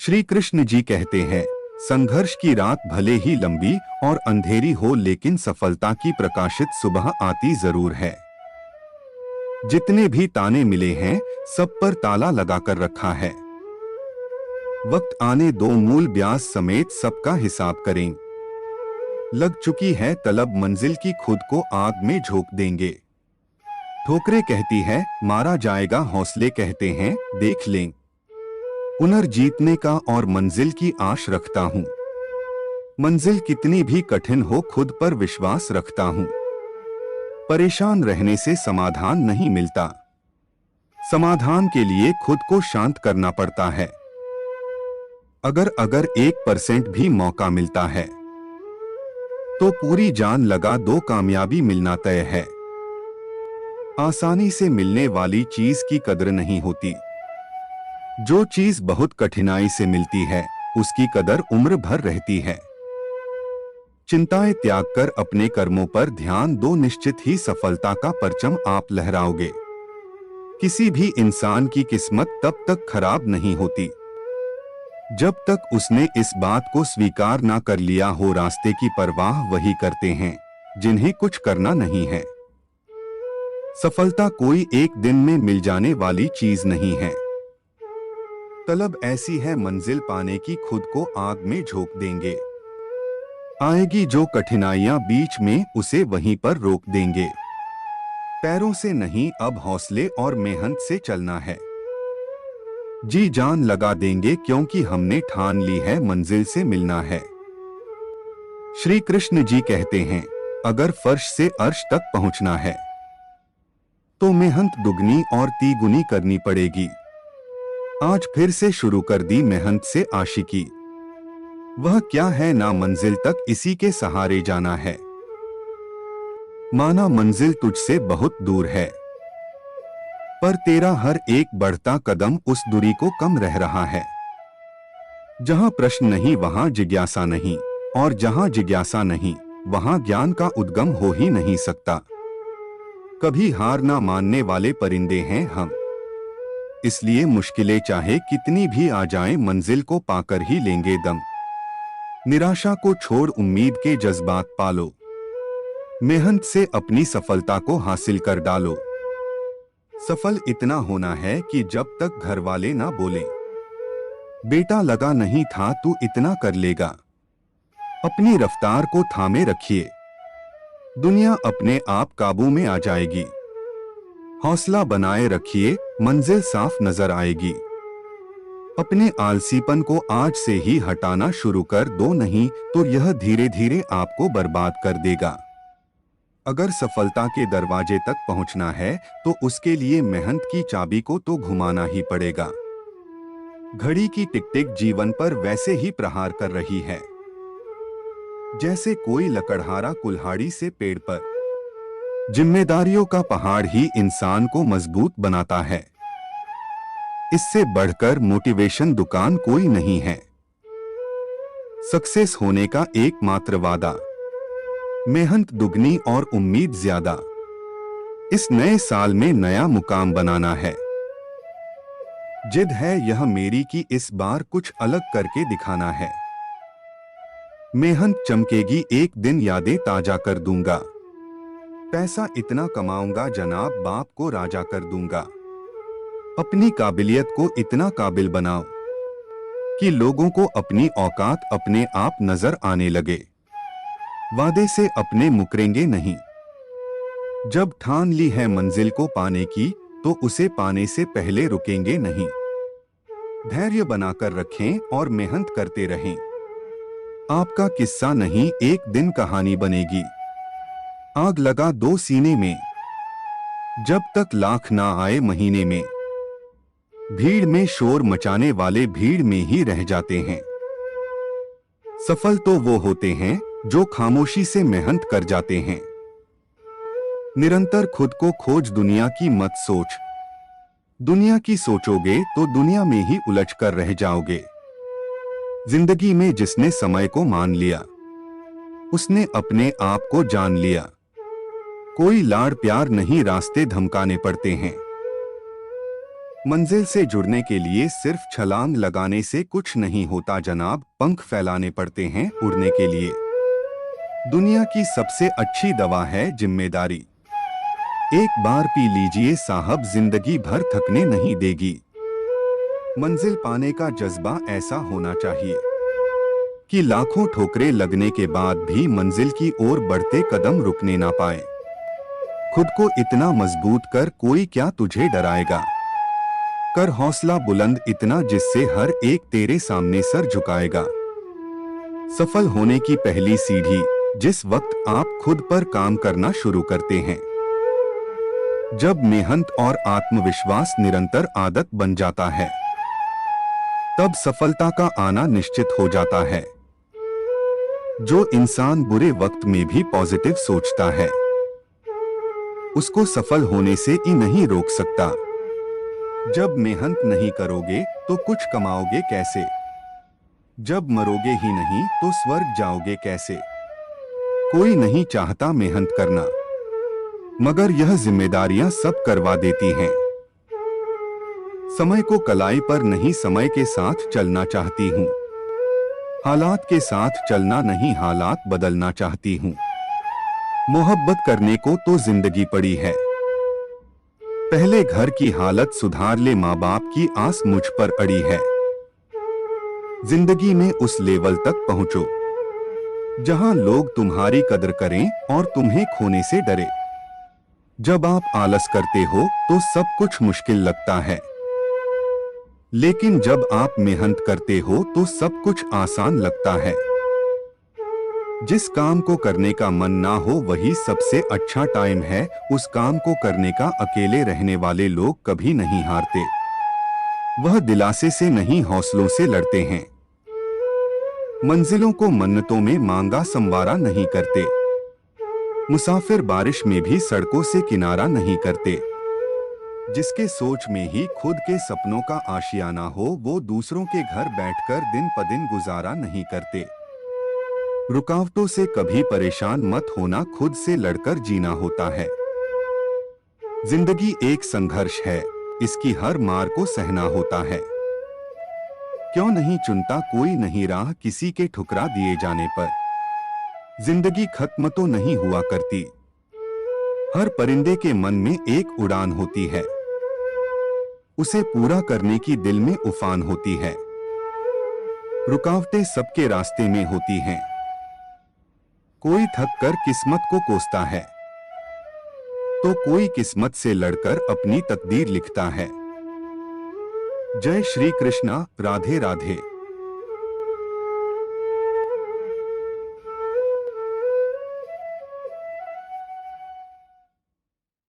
श्री कृष्ण जी कहते हैं, संघर्ष की रात भले ही लंबी और अंधेरी हो, लेकिन सफलता की प्रकाशित सुबह आती जरूर है। जितने भी ताने मिले हैं, सब पर ताला लगाकर रखा है। वक्त आने दो, मूल ब्याज समेत सबका हिसाब करें। लग चुकी है तलब मंजिल की, खुद को आग में झोंक देंगे। ठोकरें कहती है मारा जाएगा, हौसले कहते हैं देख लें। पुनर्जीतने का और मंजिल की आश रखता हूँ। मंजिल कितनी भी कठिन हो, खुद पर विश्वास रखता हूँ। परेशान रहने से समाधान नहीं मिलता, समाधान के लिए खुद को शांत करना पड़ता है। अगर 1% भी मौका मिलता है तो पूरी जान लगा दो, कामयाबी मिलना तय है। आसानी से मिलने वाली चीज की कदर नहीं होती, जो चीज बहुत कठिनाई से मिलती है उसकी कदर उम्र भर रहती है। चिंताएं त्याग कर अपने कर्मों पर ध्यान दो, निश्चित ही सफलता का परचम आप लहराओगे। किसी भी इंसान की किस्मत तब तक खराब नहीं होती जब तक उसने इस बात को स्वीकार ना कर लिया हो, रास्ते की परवाह वही करते हैं जिन्हें कुछ करना नहीं है। सफलता कोई एक दिन में मिल जाने वाली चीज नहीं है। तलब ऐसी है मंजिल पाने की, खुद को आग में झोंक देंगे। आएगी जो कठिनाइयां बीच में, उसे वहीं पर रोक देंगे। पैरों से नहीं, अब हौसले और मेहनत से चलना है। जी जान लगा देंगे, क्योंकि हमने ठान ली है मंजिल से मिलना है। श्री कृष्ण जी कहते हैं, अगर फर्श से अर्श तक पहुंचना है तो मेहनत दुगनी और तिगुनी करनी पड़ेगी। आज फिर से शुरू कर दी मेहनत से आशिकी। वह क्या है ना मंजिल तक इसी के सहारे जाना है। माना मंजिल तुझसे बहुत दूर है, पर तेरा हर एक बढ़ता कदम उस दूरी को कम रह रहा है। जहां प्रश्न नहीं वहां जिज्ञासा नहीं, और जहां जिज्ञासा नहीं वहां ज्ञान का उद्गम हो ही नहीं सकता। कभी हार ना मानने वाले परिंदे हैं हम, इसलिए मुश्किलें चाहे कितनी भी आ जाएं, मंजिल को पाकर ही लेंगे दम। निराशा को छोड़ उम्मीद के जज्बात पालो, मेहनत से अपनी सफलता को हासिल कर डालो। सफल इतना होना है कि जब तक घर वाले ना बोलें, बेटा लगा नहीं था तू इतना कर लेगा। अपनी रफ्तार को थामे रखिए, दुनिया अपने आप काबू में आ जाएगी। हौसला बनाए रखिए, मंजिल साफ नजर आएगी। अपने आलसीपन को आज से ही हटाना शुरू कर दो, नहीं तो यह धीरे धीरे आपको बर्बाद कर देगा। अगर सफलता के दरवाजे तक पहुंचना है तो उसके लिए मेहनत की चाबी को तो घुमाना ही पड़ेगा। घड़ी की टिक टिक जीवन पर वैसे ही प्रहार कर रही है जैसे कोई लकड़हारा कुल्हाड़ी से पेड़ पर। जिम्मेदारियों का पहाड़ ही इंसान को मजबूत बनाता है, इससे बढ़कर मोटिवेशन दुकान कोई नहीं है। सक्सेस होने का एकमात्र वादा, मेहनत दुगनी और उम्मीद ज्यादा। इस नए साल में नया मुकाम बनाना है। जिद है यह मेरी कि इस बार कुछ अलग करके दिखाना है। मेहनत चमकेगी एक दिन, यादें ताजा कर दूंगा। पैसा इतना कमाऊंगा जनाब बाप को राजा कर दूंगा। अपनी काबिलियत को इतना काबिल बनाओ कि लोगों को अपनी औकात अपने आप नजर आने लगे। वादे से अपने मुकरेंगे नहीं। जब ठान ली है मंजिल को पाने की तो उसे पाने से पहले रुकेंगे नहीं। धैर्य बनाकर रखें और मेहनत करते रहें। आपका किस्सा नहीं एक दिन कहानी बनेगी। आग लगा दो सीने में, जब तक लाख ना आए महीने में। भीड़ में शोर मचाने वाले भीड़ में ही रह जाते हैं। सफल तो वो होते हैं जो खामोशी से मेहनत कर जाते हैं। निरंतर खुद को खोज, दुनिया की मत सोच। दुनिया की सोचोगे तो दुनिया में ही उलझ कर रह जाओगे। जिंदगी में जिसने समय को मान लिया उसने अपने आप को जान लिया। कोई लाड़ प्यार नहीं, रास्ते धमकाने पड़ते हैं। मंजिल से जुड़ने के लिए सिर्फ छलांग लगाने से कुछ नहीं होता जनाब, पंख फैलाने पड़ते हैं उड़ने के लिए। दुनिया की सबसे अच्छी दवा है जिम्मेदारी। एक बार पी लीजिए साहब, जिंदगी भर थकने नहीं देगी। मंजिल पाने का जज्बा ऐसा होना चाहिए कि लाखों ठोकरें लगने के बाद भी मंजिल की ओर बढ़ते कदम रुकने ना पाए। खुद को इतना मजबूत कर, कोई क्या तुझे डराएगा। कर हौसला बुलंद इतना जिससे हर एक तेरे सामने सर झुकाएगा। सफल होने की पहली सीढ़ी जिस वक्त आप खुद पर काम करना शुरू करते हैं। जब मेहनत और आत्मविश्वास निरंतर आदत बन जाता है, तब सफलता का आना निश्चित हो जाता है। जो इंसान बुरे वक्त में भी पॉजिटिव सोचता है, उसको सफल होने से ही नहीं रोक सकता। जब मेहनत नहीं करोगे तो कुछ कमाओगे कैसे? जब मरोगे ही नहीं तो स्वर्ग जाओगे कैसे? कोई नहीं चाहता मेहनत करना, मगर यह जिम्मेदारियां सब करवा देती हैं। समय को कलाई पर नहीं, समय के साथ चलना चाहती हूँ। हालात के साथ चलना नहीं, हालात बदलना चाहती हूँ। मोहब्बत करने को तो जिंदगी पड़ी है। पहले घर की हालत सुधार ले, माँ बाप की आस मुझ पर अड़ी है। जिंदगी में उस लेवल तक पहुंचो जहां लोग तुम्हारी कदर करें और तुम्हें खोने से डरे। जब आप आलस करते हो तो सब कुछ मुश्किल लगता है, लेकिन जब आप मेहनत करते हो तो सब कुछ आसान लगता है। जिस काम को करने का मन ना हो वही सबसे अच्छा टाइम है। उस काम को करने का अकेले रहने वाले लोग कभी नहीं हारते। वह दिलासे से नहीं, हौसलों से लड़ते हैं। मंजिलों को मन्नतों में मांगा संवारा नहीं करते। मुसाफिर बारिश में भी सड़कों से किनारा नहीं करते। जिसके सोच में ही खुद के सपनों का आशियाना हो, वो दूसरों के घर बैठकर दिन प दिन गुजारा नहीं करते। रुकावटों से कभी परेशान मत होना, खुद से लड़कर जीना होता है। जिंदगी एक संघर्ष है, इसकी हर मार को सहना होता है। क्यों नहीं चुनता कोई नहीं राह किसी के ठुकरा दिए जाने पर। जिंदगी खत्म तो नहीं हुआ करती। हर परिंदे के मन में एक उड़ान होती है, उसे पूरा करने की दिल में उफान होती है। रुकावटें सबके रास्ते में होती हैं। कोई थक कर किस्मत को कोसता है, तो कोई किस्मत से लड़कर अपनी तकदीर लिखता है। जय श्री कृष्णा, राधे राधे।